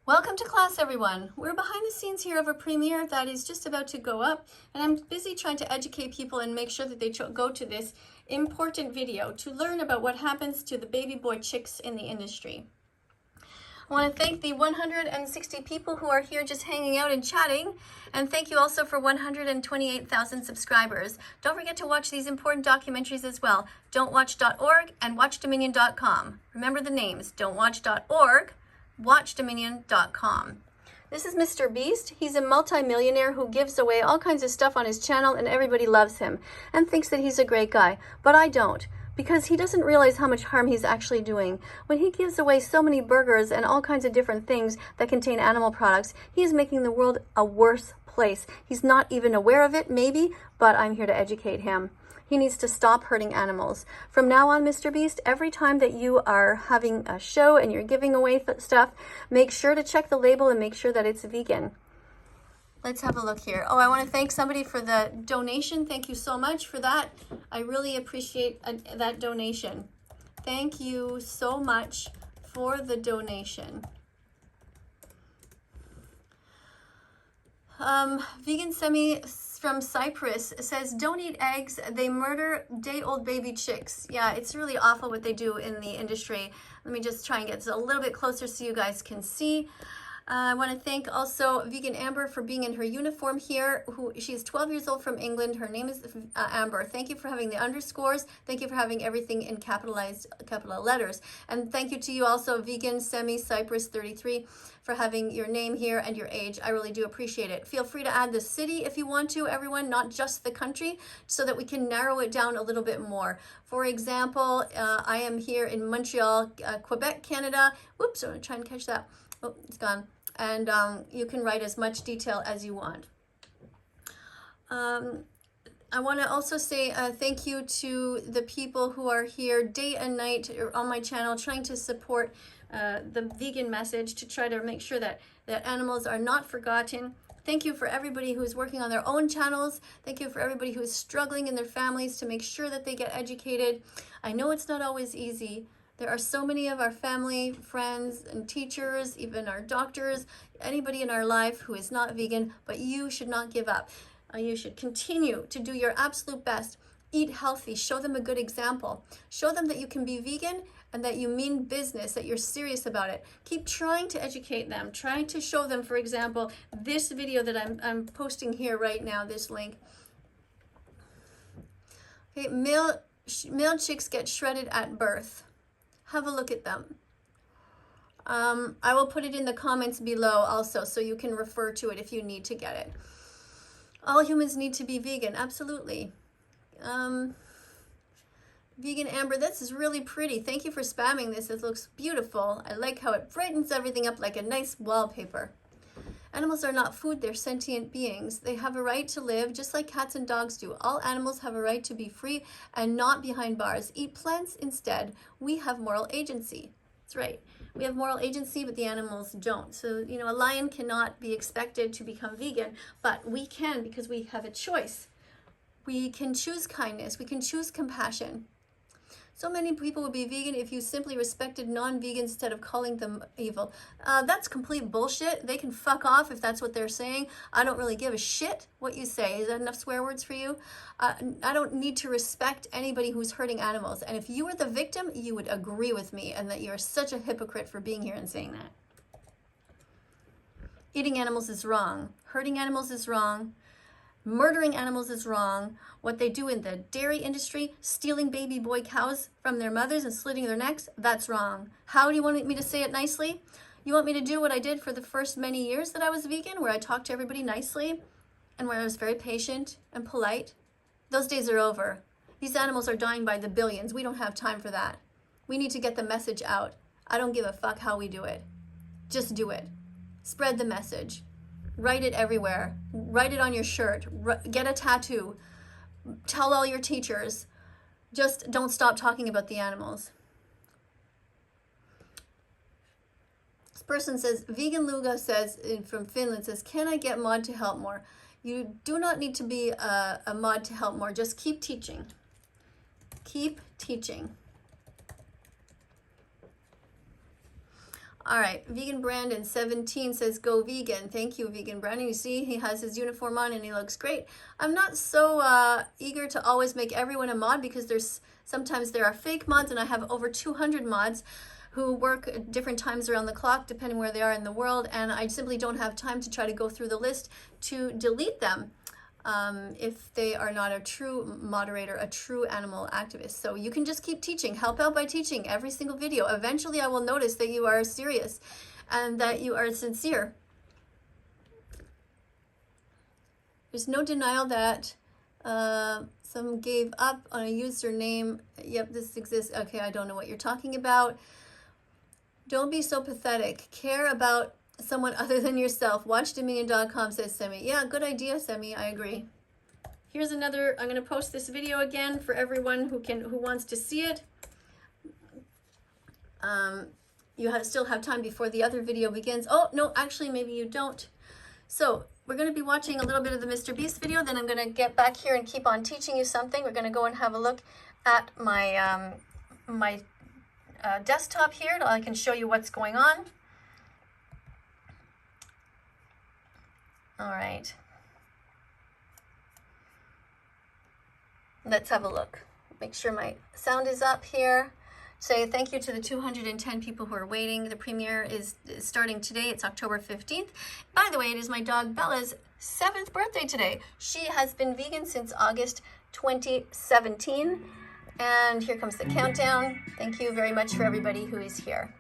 Welcome to class, everyone. We're behind the scenes here of a premiere that is just about to go up, and I'm busy trying to educate people and make sure that they go to this important video to learn about what happens to the baby boy chicks in the industry. I want to thank the 160 people who are here just hanging out and chatting, and thank you also for 128,000 subscribers. Don't forget to watch these important documentaries as well. Don'twatch.org and watchdominion.com. Remember the names, don'twatch.org, watchdominion.com. This is Mr. Beast. He's a multi-millionaire who gives away all kinds of stuff on his channel, and everybody loves him and thinks that he's a great guy. But I don't, because he doesn't realize how much harm he's actually doing. When he gives away so many burgers and all kinds of different things that contain animal products, he's making the world a worse place. He's not even aware of it, maybe, but I'm here to educate him. He needs to stop hurting animals. From now on, Mr. Beast, every time that you are having a show and you're giving away stuff, make sure to check the label and make sure that it's vegan. Let's have a look here. Oh, I want to thank somebody for the donation. Thank you so much for that. I really appreciate that donation. Thank you so much for the donation. Vegan Semi from Cyprus says, don't eat eggs. They murder day-old baby chicks. Yeah, it's really awful what they do in the industry. Let me just try and get a little bit closer so you guys can see. I want to thank also Vegan Amber for being in her uniform here. She's 12 years old from England. Her name is Amber. Thank you for having the underscores. Thank you for having everything in capital letters. And thank you to you also, Vegan Semi Cyprus 33, for having your name here and your age. I really do appreciate it. Feel free to add the city if you want to, everyone, not just the country, so that we can narrow it down a little bit more. For example, I am here in Montreal, Quebec, Canada. Whoops, I'm going to try and catch that. Oh, it's gone. And you can write as much detail as you want. I want to also say thank you to the people who are here day and night on my channel trying to support the vegan message, to try to make sure that animals are not forgotten. Thank you for everybody who's working on their own channels. Thank you for everybody who's struggling in their families to make sure that they get educated. I know it's not always easy. There are so many of our family, friends, and teachers, even our doctors, anybody in our life who is not vegan, but you should not give up. You should continue to do your absolute best. Eat healthy. Show them a good example. Show them that you can be vegan and that you mean business, that you're serious about it. Keep trying to educate them, trying to show them, for example, this video that I'm posting here right now, this link. Okay, male chicks get shredded at birth. Have a look at them. I will put it in the comments below also, so you can refer to it if you need to get it. All humans need to be vegan, absolutely. Vegan Amber, this is really pretty. Thank you for spamming this. It looks beautiful. I like how it brightens everything up like a nice wallpaper. Animals are not food, they're sentient beings. They have a right to live just like cats and dogs do. All animals have a right to be free and not behind bars. Eat plants instead. We have moral agency. That's right. We have moral agency, but the animals don't. So, you know, a lion cannot be expected to become vegan, but we can, because we have a choice. We can choose kindness. We can choose compassion. So many people would be vegan if you simply respected non-vegans instead of calling them evil. That's complete bullshit. They can fuck off if that's what they're saying. I don't really give a shit what you say. Is that enough swear words for you? I don't need to respect anybody who's hurting animals. And if you were the victim, you would agree with me, and that you're such a hypocrite for being here and saying that. Eating animals is wrong. Hurting animals is wrong. Murdering animals is wrong. What they do in the dairy industry, stealing baby boy cows from their mothers and slitting their necks, that's wrong. How do you want me to say it nicely? You want me to do what I did for the first many years that I was vegan, where I talked to everybody nicely and where I was very patient and polite? Those days are over. These animals are dying by the billions. We don't have time for that. We need to get the message out. I don't give a fuck how we do it. Just do it. Spread the message. Write it everywhere. Write it on your shirt. Get a tattoo. Tell all your teachers. Just don't stop talking about the animals. This person says, Vegan Luga says, from Finland, says, can I get mod to help more? You do not need to be a mod to help more. Just keep teaching. Keep teaching. All right, Vegan Brandon 17 says go vegan. Thank you, Vegan Brandon. You see, he has his uniform on and he looks great. I'm not so eager to always make everyone a mod because sometimes there are fake mods, and I have over 200 mods who work at different times around the clock depending where they are in the world, and I simply don't have time to try to go through the list to delete them if they are not a true moderator, a true animal activist. So you can just keep teaching. Help out by teaching every single video. Eventually I will notice that you are serious and that you are sincere. There's no denial that someone gave up on a username. Yep, this exists. Okay, I don't know what you're talking about. Don't be so pathetic. Care about someone other than yourself. WatchDominion.com, says Semi. Yeah, good idea, Semi. I agree. Here's another. I'm going to post this video again for everyone who wants to see it. Still have time before the other video begins. Oh, no, actually, maybe you don't. So we're going to be watching a little bit of the Mr. Beast video. Then I'm going to get back here and keep on teaching you something. We're going to go and have a look at my desktop here. I can show you what's going on. All right. Let's have a look. Make sure my sound is up here. Say thank you to the 210 people who are waiting. The premiere is starting today. It's October 15th. By the way, it is my dog Bella's 7th birthday today. She has been vegan since August 2017. And here comes the countdown. Thank you very much for everybody who is here.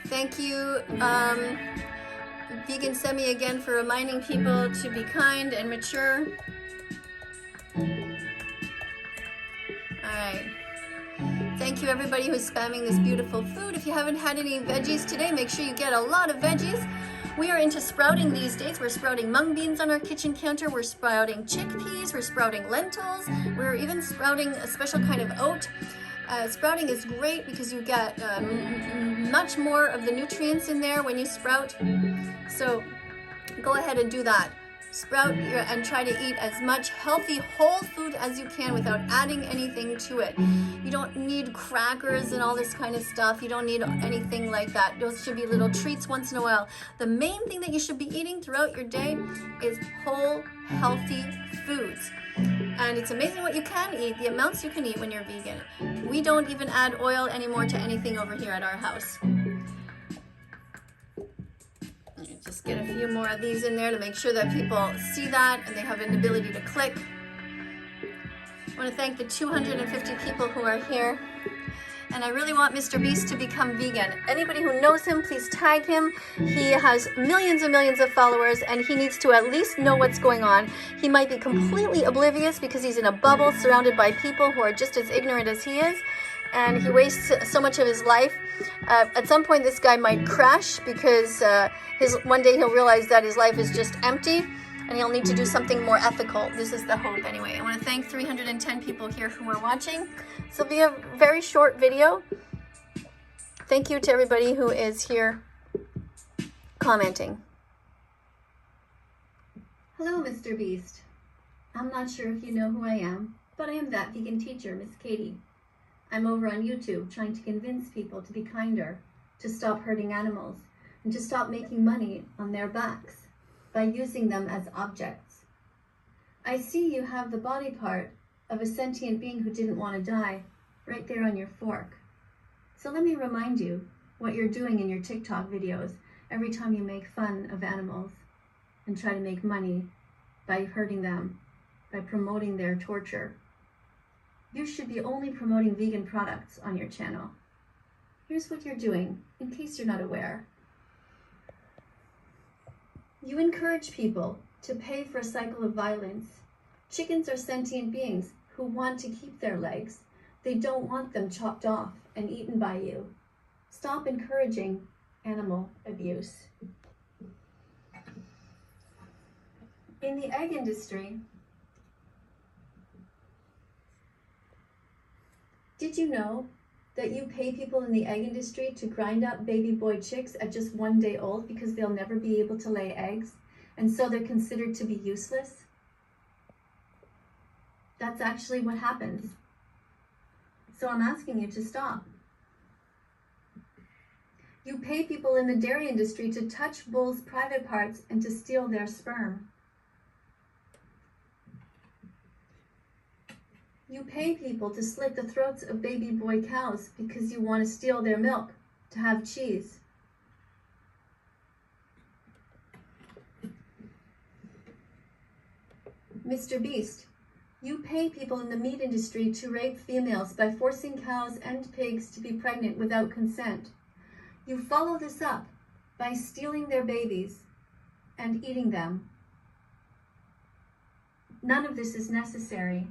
Thank you, Vegan Semi, again for reminding people to be kind and mature. All right. Thank you, everybody who's spamming this beautiful food. If you haven't had any veggies today, make sure you get a lot of veggies. We are into sprouting these days. We're sprouting mung beans on our kitchen counter. We're sprouting chickpeas. We're sprouting lentils. We're even sprouting a special kind of oat. Sprouting is great because you get much more of the nutrients in there when you sprout. So go ahead and do that. Sprout and try to eat as much healthy whole food as you can without adding anything to it. You don't need crackers and all this kind of stuff. You don't need anything like that. Those should be little treats once in a while. The main thing that you should be eating throughout your day is whole, healthy foods. And it's amazing what you can eat, the amounts you can eat when you're vegan. We don't even add oil anymore to anything over here at our house. Just get a few more of these in there to make sure that people see that and they have an ability to click. I want to thank the 250 people who are here. And I really want Mr. Beast to become vegan. Anybody who knows him, please tag him. He has millions and millions of followers, and he needs to at least know what's going on. He might be completely oblivious because he's in a bubble surrounded by people who are just as ignorant as he is, and he wastes so much of his life. At some point, this guy might crash because one day he'll realize that his life is just empty, and he'll need to do something more ethical. This is the hope anyway. I want to thank 310 people here who are watching. This will be a very short video. Thank you to everybody who is here commenting. Hello, Mr. Beast. I'm not sure if you know who I am, but I am that vegan teacher, Miss KADIE. I'm over on YouTube trying to convince people to be kinder, to stop hurting animals, and to stop making money on their backs by using them as objects. I see you have the body part of a sentient being who didn't want to die right there on your fork. So let me remind you what you're doing in your TikTok videos every time you make fun of animals and try to make money by hurting them, by promoting their torture. You should be only promoting vegan products on your channel. Here's what you're doing, in case you're not aware. You encourage people to pay for a cycle of violence. Chickens are sentient beings who want to keep their legs. They don't want them chopped off and eaten by you. Stop encouraging animal abuse. In the egg industry, did you know that you pay people in the egg industry to grind up baby boy chicks at just 1 day old because they'll never be able to lay eggs, and so they're considered to be useless? That's actually what happens. So I'm asking you to stop. You pay people in the dairy industry to touch bulls' private parts and to steal their sperm. You pay people to slit the throats of baby boy cows because you want to steal their milk to have cheese. Mr. Beast, you pay people in the meat industry to rape females by forcing cows and pigs to be pregnant without consent. You follow this up by stealing their babies and eating them. None of this is necessary.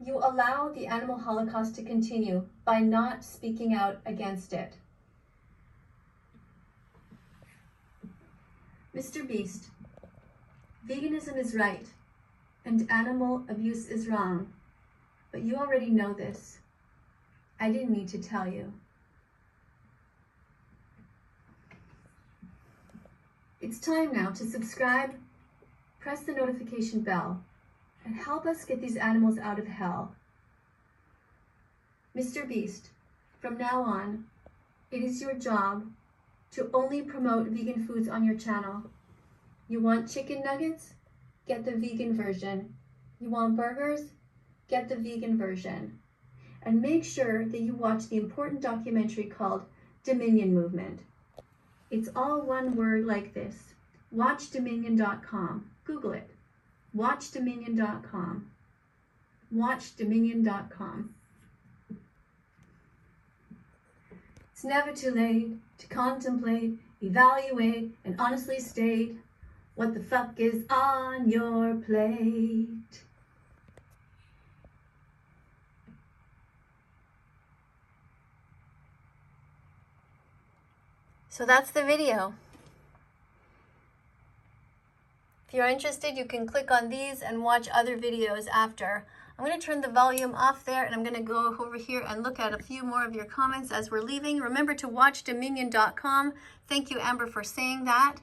You allow the animal holocaust to continue by not speaking out against it. Mr. Beast, veganism is right and animal abuse is wrong, but you already know this. I didn't need to tell you. It's time now to subscribe, press the notification bell, and help us get these animals out of hell. Mr. Beast, from now on, it is your job to only promote vegan foods on your channel. You want chicken nuggets? Get the vegan version. You want burgers? Get the vegan version. And make sure that you watch the important documentary called Dominion Movement. It's all one word like this. WatchDominion.com. Google it. WatchDominion.com. WatchDominion.com. It's never too late to contemplate, evaluate, and honestly state what the fuck is on your plate. So that's the video. If you're interested, you can click on these and watch other videos after. I'm going to turn the volume off there, and I'm going to go over here and look at a few more of your comments as we're leaving. Remember to watch Dominion.com. Thank you, Amber, for saying that.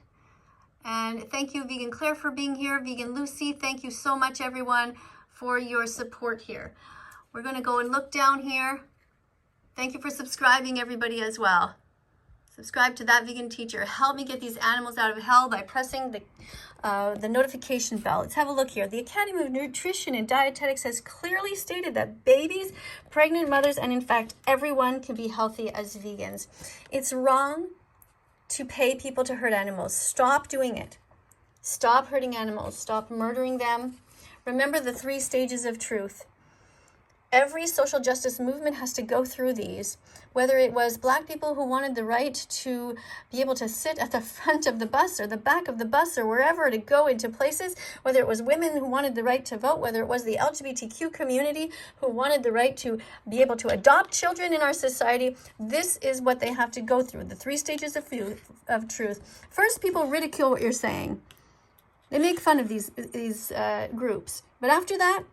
And thank you, Vegan Claire, for being here. Vegan Lucy, thank you so much, everyone, for your support here. We're going to go and look down here. Thank you for subscribing, everybody, as well. Subscribe to That Vegan Teacher. Help me get these animals out of hell by pressing the notification bell. Let's have a look here. The Academy of Nutrition and Dietetics has clearly stated that babies, pregnant mothers, and in fact, everyone can be healthy as vegans. It's wrong to pay people to hurt animals. Stop doing it. Stop hurting animals. Stop murdering them. Remember the 3 stages of truth. Every social justice movement has to go through these. Whether it was Black people who wanted the right to be able to sit at the front of the bus or the back of the bus or wherever to go into places, whether it was women who wanted the right to vote, whether it was the LGBTQ community who wanted the right to be able to adopt children in our society, this is what they have to go through, the 3 stages of truth. First, people ridicule what you're saying. They make fun of these groups. But after that,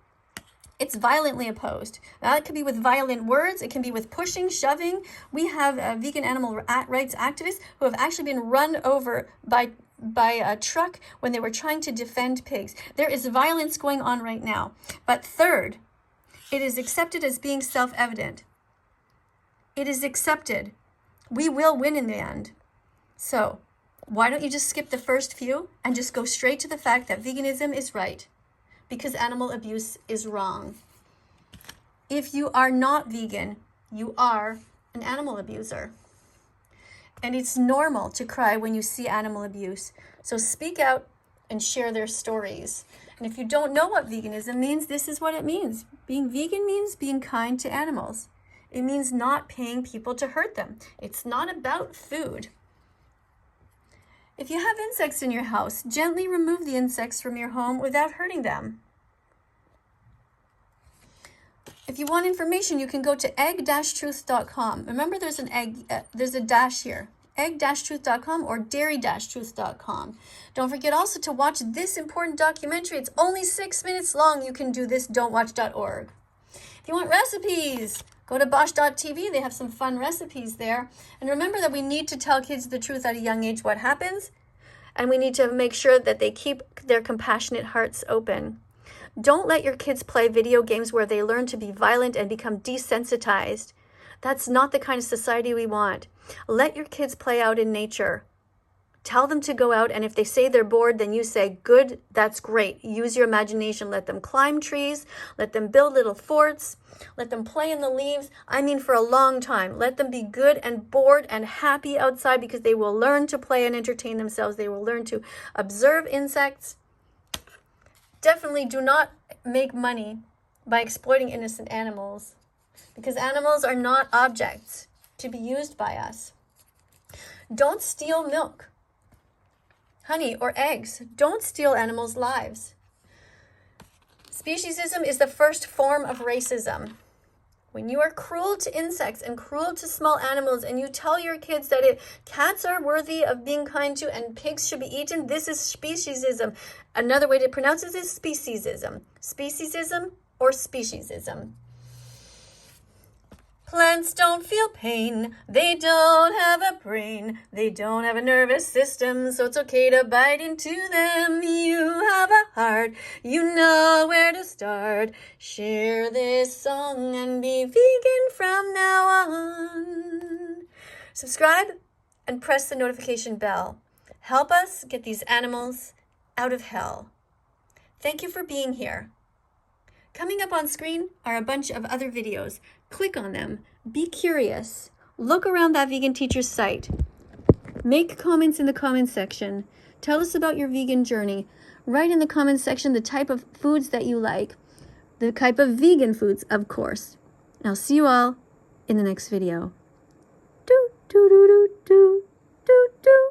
it's violently opposed. That could be with violent words. It can be with pushing, shoving. We have vegan animal rights activists who have actually been run over by a truck when they were trying to defend pigs. There is violence going on right now. But third, it is accepted as being self-evident. It is accepted. We will win in the end. So why don't you just skip the first few and just go straight to the fact that veganism is right? Because animal abuse is wrong. If you are not vegan, you are an animal abuser. And it's normal to cry when you see animal abuse. So speak out and share their stories. And if you don't know what veganism means, this is what it means. Being vegan means being kind to animals. It means not paying people to hurt them. It's not about food. If you have insects in your house, gently remove the insects from your home without hurting them. If you want information, you can go to egg-truth.com. Remember, there's a dash here. Egg-truth.com or dairy-truth.com. Don't forget also to watch this important documentary. It's only 6 minutes long. You can do this, don'twatch.org. If you want recipes, go to bosch.tv. They have some fun recipes there. And remember that we need to tell kids the truth at a young age. What happens? And we need to make sure that they keep their compassionate hearts open. Don't let your kids play video games where they learn to be violent and become desensitized. That's not the kind of society we want. Let your kids play out in nature. Tell them to go out, and if they say they're bored, then you say, good, that's great. Use your imagination. Let them climb trees. Let them build little forts. Let them play in the leaves. I mean, for a long time. Let them be good and bored and happy outside, because they will learn to play and entertain themselves. They will learn to observe insects. Definitely do not make money by exploiting innocent animals, because animals are not objects to be used by us. Don't steal milk, honey, or eggs. Don't steal animals' lives. Speciesism is the first form of racism. When you are cruel to insects and cruel to small animals, and you tell your kids that cats are worthy of being kind to and pigs should be eaten, this is speciesism. Another way to pronounce it is speciesism. Speciesism or speciesism. Plants don't feel pain. They don't have a brain. They don't have a nervous system, so it's okay to bite into them. You have a heart. You know where to start. Share this song and be vegan from now on. Subscribe and press the notification bell. Help us get these animals out of hell. Thank you for being here. Coming up on screen are a bunch of other videos. Click on them. Be curious. Look around that vegan teacher's site. Make comments in the comments section. Tell us about your vegan journey. Write in the comments section the type of foods that you like. The type of vegan foods, of course. I'll see you all in the next video. Do, do, do, do, do, do, do.